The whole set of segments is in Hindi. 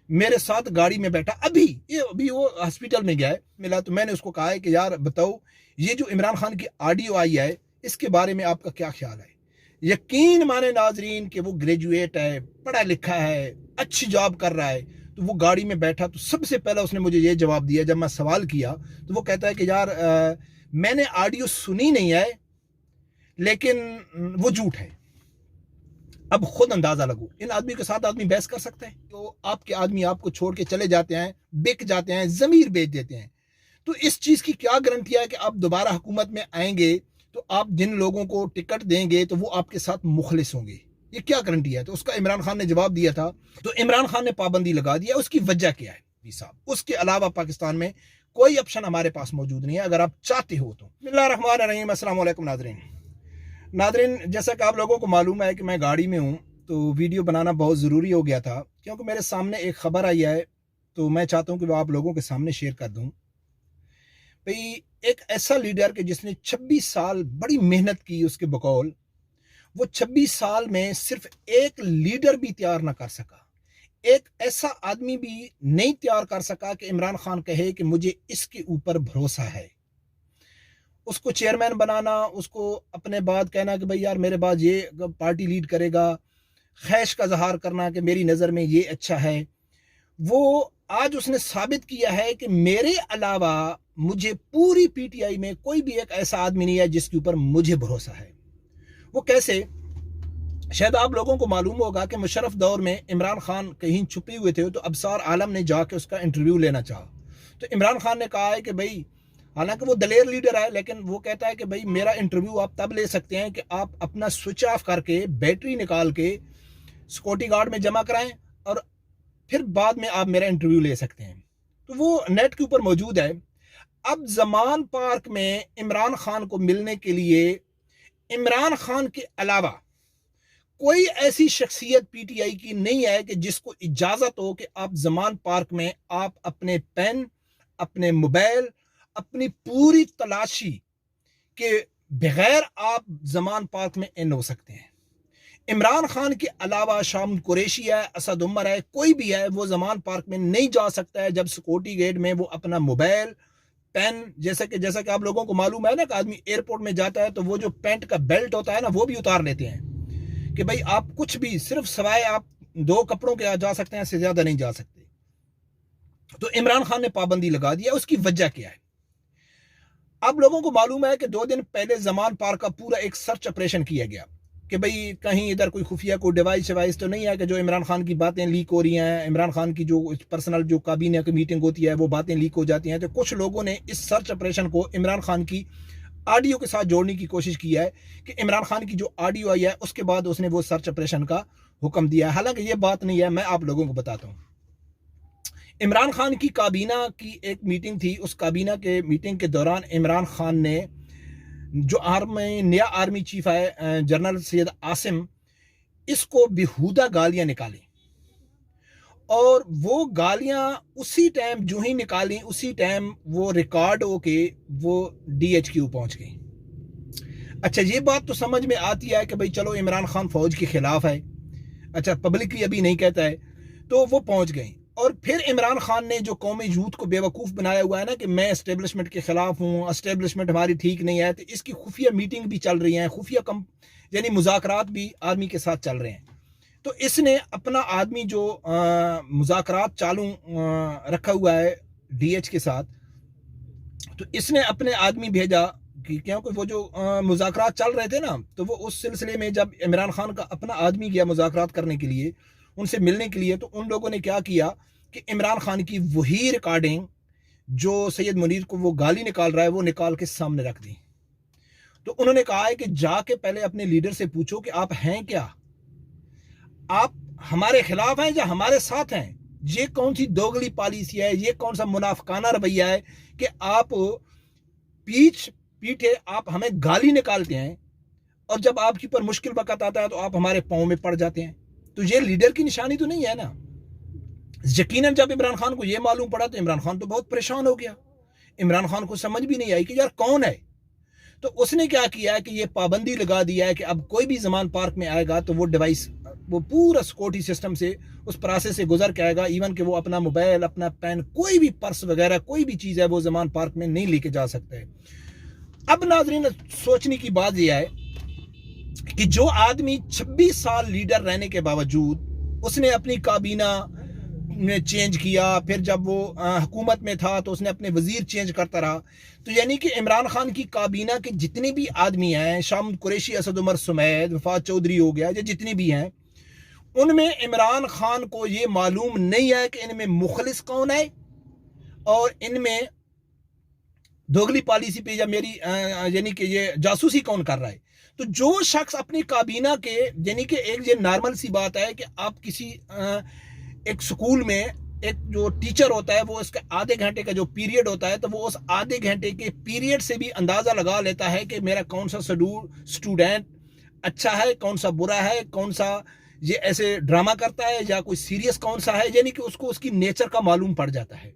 मेरे साथ गाड़ी में बैठा, अभी वो हॉस्पिटल में गया है, मिला तो मैंने उसको कहा है कि यार बताओ, ये जो इमरान खान की ऑडियो आई है इसके बारे में आपका क्या ख्याल है। यकीन माने नाजरीन कि वो ग्रेजुएट है, पढ़ा लिखा है, अच्छी जॉब कर रहा है। तो वो गाड़ी में बैठा तो सबसे पहले उसने मुझे ये जवाब दिया, जब मैं सवाल किया तो वो कहता है कि यार मैंने ऑडियो सुनी नहीं है, लेकिन वो झूठ है। अब खुद अंदाजा लगो, इन आदमी के साथ आदमी बहस कर सकता है? तो आपके आदमी आपको छोड़ के चले जाते हैं, बिक जाते हैं, जमीर बेच देते हैं। तो इस चीज की क्या गारंटी है कि आप दोबारा हुकूमत में आएंगे तो आप जिन लोगों को टिकट देंगे तो वो आपके साथ मुखलिस होंगे? ये क्या गारंटी है? तो उसका इमरान खान ने जवाब दिया था। तो इमरान खान ने पाबंदी लगा दिया। उसकी वजह क्या है साहब? उसके अलावा पाकिस्तान में कोई ऑप्शन हमारे पास मौजूद नहीं है अगर आप चाहते हो तो। बिस्मिल्लाहिर्रहमानिर्रहीम, अस्सलाम वालेकुम नाज़रीन। नादरीन, जैसा कि आप लोगों को मालूम है कि मैं गाड़ी में हूँ, तो वीडियो बनाना बहुत ज़रूरी हो गया था क्योंकि मेरे सामने एक ख़बर आई है, तो मैं चाहता हूँ कि वो आप लोगों के सामने शेयर कर दूँ। भाई, एक ऐसा लीडर कि जिसने 26 साल बड़ी मेहनत की, उसके बकौल वो 26 साल में सिर्फ एक लीडर भी तैयार ना कर सका, एक ऐसा आदमी भी नहीं तैयार कर सका कि इमरान खान कहे कि मुझे इसके ऊपर भरोसा है। उसको चेयरमैन बनाना, उसको अपने बाद कहना कि भाई यार मेरे बाद ये पार्टी लीड करेगा, खैश का इजहार करना कि मेरी नज़र में ये अच्छा है। वो आज उसने साबित किया है कि मेरे अलावा मुझे पूरी पीटीआई में कोई भी एक ऐसा आदमी नहीं है जिसके ऊपर मुझे भरोसा है। वो कैसे? शायद आप लोगों को मालूम होगा कि मुशर्रफ दौर में इमरान खान कहीं छुपे हुए थे, तो अबसार आलम ने जाके उसका इंटरव्यू लेना चाहा। तो इमरान खान ने कहा है कि भाई, हालांकि वो दलेर लीडर है, लेकिन वो कहता है कि भाई मेरा इंटरव्यू आप तब ले सकते हैं कि आप अपना स्विच ऑफ करके बैटरी निकाल के सिक्योरिटी गार्ड में जमा कराएं और फिर बाद में आप मेरा इंटरव्यू ले सकते हैं। तो वो नेट के ऊपर मौजूद है। अब जमान पार्क में इमरान खान को मिलने के लिए इमरान खान के अलावा कोई ऐसी शख्सियत पीटीआई की नहीं है कि जिसको इजाजत हो कि आप जमान पार्क में आप अपने पेन, अपने मोबाइल, अपनी पूरी तलाशी के बगैर आप जमान पार्क में इन हो सकते हैं। इमरान खान के अलावा शाम कुरैशी है, असद उमर है, कोई भी है, वो जमान पार्क में नहीं जा सकता है जब सिक्योरिटी गेट में वो अपना मोबाइल, पेन, जैसा कि आप लोगों को मालूम है ना कि आदमी एयरपोर्ट में जाता है तो वो जो पेंट का बेल्ट होता है ना, वो भी उतार लेते हैं कि भाई आप कुछ भी, सिर्फ सवाए आप 2 कपड़ों के जा सकते हैं, इससे ज्यादा नहीं जा सकते। तो इमरान खान ने पाबंदी लगा दिया। उसकी वजह क्या है? आप लोगों को मालूम है कि 2 दिन पहले जमान पार्क का पूरा एक सर्च ऑपरेशन किया गया कि भाई कहीं इधर कोई खुफिया कोई डिवाइस तो नहीं है कि जो इमरान खान की बातें लीक हो रही हैं, इमरान खान की जो पर्सनल जो काबीना की मीटिंग होती है वो बातें लीक हो जाती हैं। तो कुछ लोगों ने इस सर्च ऑपरेशन को इमरान खान की ऑडियो के साथ जोड़ने की कोशिश की है कि इमरान खान की जो ऑडियो आई है उसके बाद उसने वो सर्च ऑपरेशन का हुक्म दिया है। हालांकि ये बात नहीं है, मैं आप लोगों को बताता हूँ। इमरान खान की काबीना की एक मीटिंग थी। उस काबीना के मीटिंग के दौरान इमरान खान ने जो नया आर्मी चीफ है जनरल सैयद आसिम, इसको बेहुदा गालियां निकाली और वो गालियां उसी टाइम जो ही निकाली उसी टाइम वो रिकॉर्ड होके वो डीएचक्यू पहुंच गई। अच्छा, ये बात तो समझ में आती है कि भाई चलो इमरान खान फौज के खिलाफ है, अच्छा पब्लिकली अभी नहीं कहता है, तो वो पहुंच गई। और फिर इमरान खान ने जो कौमी यूथ को बेवकूफ़ बनाया हुआ है ना कि मैं एस्टेब्लिशमेंट के खिलाफ हूँ, एस्टेब्लिशमेंट हमारी ठीक नहीं है, तो इसकी खुफिया मीटिंग भी चल रही है, खुफिया यानी मुज़ाकरात भी आर्मी के साथ चल रहे हैं। तो इसने अपना आदमी जो मुज़ाकरात चालू रखा हुआ है डीएच के साथ, तो इसने अपने आदमी भेजा कि क्योंकि वो जो मुज़ाकरात चल रहे थे ना, तो वो उस सिलसिले में जब इमरान खान का अपना आदमी गया मुज़ाकरात करने के लिए, उनसे मिलने के लिए, तो उन लोगों ने क्या किया कि इमरान खान की वही रिकॉर्डिंग जो सैयद मुनीर को वो गाली निकाल रहा है वो निकाल के सामने रख दी। तो उन्होंने कहा है कि जाके पहले अपने लीडर से पूछो कि आप हैं क्या, आप हमारे खिलाफ हैं या हमारे साथ हैं? ये कौन सी दोगली पॉलिसी है, ये कौन सा मुनाफिकाना रवैया है कि आप पीछे आप हमें गाली निकालते हैं और जब आपके ऊपर मुश्किल वक्त आता है तो आप हमारे पाँव में पड़ जाते हैं? तो ये लीडर की निशानी तो नहीं है ना। यकीनन जब इमरान खान को ये मालूम पड़ा तो इमरान खान तो बहुत परेशान हो गया। इमरान खान को समझ भी नहीं आई कि यार कौन है। तो उसने क्या किया है कि ये पाबंदी लगा दिया है कि अब कोई भी जमान पार्क में आएगा तो वो डिवाइस वो पूरा सिक्योरिटी सिस्टम से उस प्रोसेस से गुजर के आएगा। इवन कि वो अपना मोबाइल, अपना पेन, कोई भी पर्स वगैरह कोई भी चीज़ है वो ज़मान पार्क में नहीं लेके जा सकता है। अब नाजरीन सोचने की बात यह है कि जो आदमी 26 साल लीडर रहने के बावजूद उसने अपनी काबीना ने चेंज किया, फिर जब वो हुकूमत में था तो उसने अपने वजीर चेंज करता रहा, तो यानी कि इमरान खान की काबीना के जितने भी आदमी हैं, शाम कुरैशी, असद उमर सुमैद, वफाद चौधरी हो गया, या जितने भी हैं, उनमें इमरान खान को ये मालूम नहीं है कि इनमें मुखलिस कौन है और इनमें दोगली पॉलिसी पे या मेरी यानी कि ये जासूसी कौन कर रहा है। तो जो शख्स अपनी काबीना के, यानी कि एक ये नॉर्मल सी बात है कि आप किसी एक स्कूल में एक जो टीचर होता है वो इसका आधे घंटे का जो पीरियड होता है, तो वो उस आधे घंटे के पीरियड से भी अंदाज़ा लगा लेता है कि मेरा कौन सा स्टूडेंट अच्छा है, कौन सा बुरा है, कौन सा ये ऐसे ड्रामा करता है या कोई सीरियस कौन सा है, यानी कि उसको उसकी नेचर का मालूम पड़ जाता है।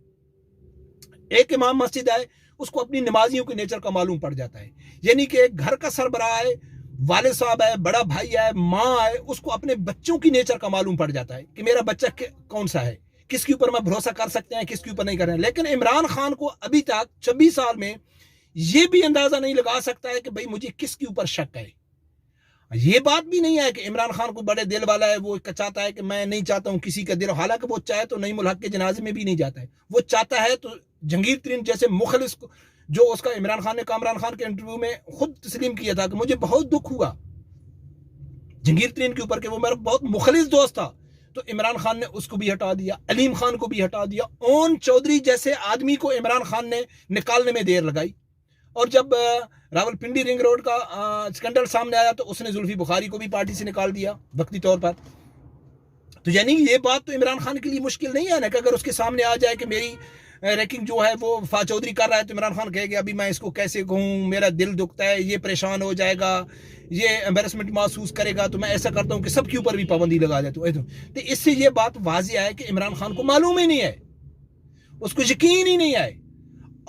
एक इमाम मस्जिद है, उसको अपनी नमाजियों के नेचर का मालूम पड़ जाता है। यानी कि एक घर का सरबराह है, वालिद साहब है, बड़ा भाई है, माँ है, उसको अपने बच्चों की नेचर का मालूम पड़ जाता है कि मेरा बच्चा कौन सा है, किसके ऊपर मैं भरोसा कर सकते हैं, किसके ऊपर नहीं कर रहे हैं। लेकिन इमरान खान को अभी तक 26 साल में ये भी अंदाजा नहीं लगा सकता है कि भाई मुझे किसके ऊपर शक है। ये बात भी नहीं है कि इमरान खान को बड़े दिल वाला है, वो चाहता है कि मैं नहीं चाहता हूं किसी का दिल, हालांकि वो चाहे तो नईमुल हक के जनाजे में भी नहीं जाता है, वो चाहता है तो जंगीर तरीन जैसे मुखलिस को, जो उसका इमरान खान ने कामरान खान के इंटरव्यू में खुद तस्लीम किया था कि मुझे बहुत दुख हुआ जंगीर तरीन के ऊपर कि वो मेरा बहुत मुखलिस दोस्त था, तो इमरान खान ने उसको भी हटा दिया, अलीम खान को भी हटा दिया, ओन चौधरी जैसे आदमी को इमरान खान ने निकालने में देर लगाई। और जब रावलपिंडी रिंग रोड का स्कैंडल सामने आया तो उसने जुल्फी बुखारी को भी पार्टी से निकाल दिया वक्ती तौर पर। तो यानी ये बात तो इमरान खान के लिए मुश्किल नहीं है ना कि अगर उसके सामने आ जाए कि मेरी रैंकिंग जो है वो वफाद चौधरी कर रहा है, तो इमरान खान कहेगा अभी मैं इसको कैसे कहूँ, मेरा दिल दुखता है, ये परेशान हो जाएगा, ये एम्बेरसमेंट महसूस करेगा, तो मैं ऐसा करता हूँ कि सबके ऊपर भी पाबंदी लगा देता हूँ। तो इससे ये बात वाजिया है कि इमरान खान को मालूम ही नहीं है, उसको यकीन ही नहीं है।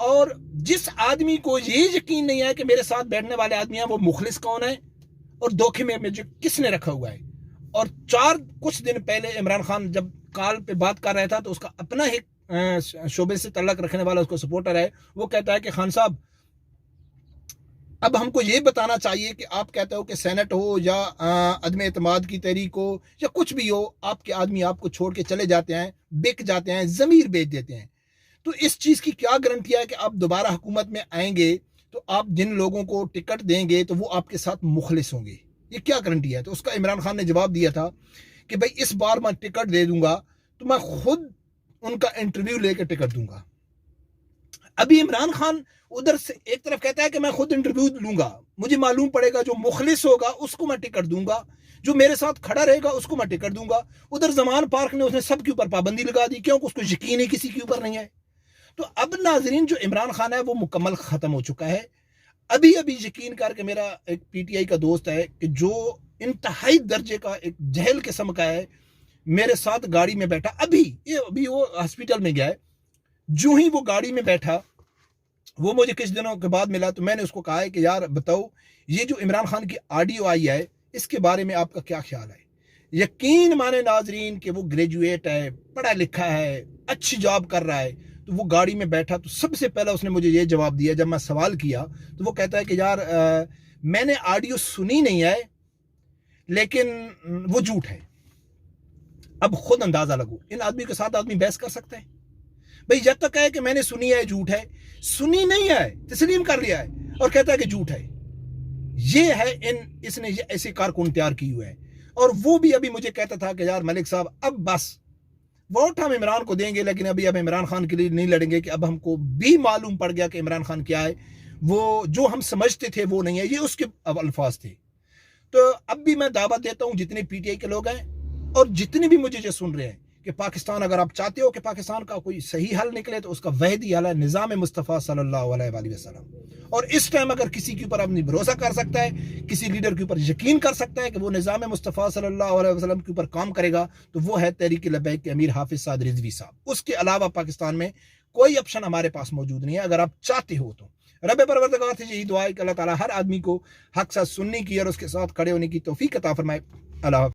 और जिस आदमी को ये यकीन नहीं है कि मेरे साथ बैठने वाले आदमी हैं वो मुखलिस कौन है और धोखे में मुझे किसने रखा हुआ है। और कुछ दिन पहले इमरान खान जब कॉल पे बात कर रहा था तो उसका अपना एक शोबे से तल्लक रखने वाला उसको सपोर्टर है, वो कहता है कि खान साहब अब हमको ये बताना चाहिए कि आप कहते हो कि सेनेट हो या अदम एतमाद की तहरीक हो या कुछ भी हो, आपके आदमी आपको छोड़ के चले जाते हैं, बिक जाते हैं, ज़मीर बेच देते हैं, तो इस चीज़ की क्या गारंटी है कि आप दोबारा हुकूमत में आएंगे तो आप जिन लोगों को टिकट देंगे तो वो आपके साथ मुखलिस होंगे, ये क्या गारंटी है। तो उसका इमरान खान ने जवाब दिया था कि भाई इस बार मैं टिकट दे दूंगा तो मैं खुद उनका इंटरव्यू लेकर टिकट दूंगा। अभी इमरान खान उधर से एक तरफ कहता है कि मैं खुद इंटरव्यू लूंगा, मुझे मालूम पड़ेगा जो मुखलिस होगा उसको मैं टिकट दूंगा, जो मेरे साथ खड़ा रहेगा उसको मैं टिकट दूंगा। उधर ज़मान पार्क ने उसने सबके ऊपर पाबंदी लगा दी, क्योंकि उसको यकीन ही किसी के ऊपर नहीं है। तो अब नाजरीन जो इमरान खान है वो मुकम्मल ख़त्म हो चुका है। अभी अभी यकीन करके मेरा एक पीटीआई का दोस्त है कि जो इंतहाई दर्जे का एक जहल किस्म का है, मेरे साथ गाड़ी में बैठा, अभी वो हॉस्पिटल में गया है, जो ही वो गाड़ी में बैठा वो मुझे कुछ दिनों के बाद मिला, तो मैंने उसको कहा है कि यार बताओ ये जो इमरान खान की ऑडियो आई है इसके बारे में आपका क्या ख्याल है। यकीन माने नाजरीन कि वो ग्रेजुएट है, पढ़ा लिखा है, अच्छी जॉब कर रहा है। तो वो गाड़ी में बैठा तो सबसे पहला उसने मुझे ये जवाब दिया, जब मैं सवाल किया तो वो कहता है कि यार मैंने ऑडियो सुनी नहीं है लेकिन वो झूठ है। अब खुद अंदाजा लगो इन आदमी के साथ आदमी बहस कर सकता है भाई, जब तक है कि मैंने सुनी है झूठ है, सुनी नहीं है तस्लीम कर लिया है और कहता है कि झूठ है। ये है इसने ये ऐसे कारकुन तैयार की हुए है। और वो भी अभी मुझे कहता था कि यार मलिक साहब अब बस वोट हम इमरान को देंगे लेकिन अभी अब इमरान खान के लिए नहीं लड़ेंगे, कि अब हमको भी मालूम पड़ गया कि इमरान खान क्या है, वो जो हम समझते थे वो नहीं है, ये उसके अल्फाज थे। तो अब भी मैं दावा देता हूं जितने पीटीआई के लोग हैं और जितने भी मुझे जो सुन रहे हैं कि पाकिस्तान, अगर आप चाहते हो कि पाकिस्तान का कोई सही हल निकले तो उसका वहदी हल है निज़ाम मुस्तफ़ा सल्लल्लाहु अलैहि वसल्लम। और इस टाइम अगर किसी के ऊपर आदमी भरोसा कर सकता है, किसी लीडर के ऊपर यकीन कर सकता है कि वो निज़ाम मुस्तफ़ा सल्लल्लाहु अलैहि वसल्लम के ऊपर काम करेगा, तो वो है तहरीक लब्बैक के अमीर हाफिज साद रिजवी साहब। उसके अलावा पाकिस्तान में कोई ऑप्शन हमारे पास मौजूद नहीं है अगर आप चाहते हो तो। रब परवरदिगार से यही दुआ है कि अल्लाह ताला हर आदमी को हक साथ सुनने की और उसके साथ खड़े होने की तौफीक अता फरमाए। अल्लाह।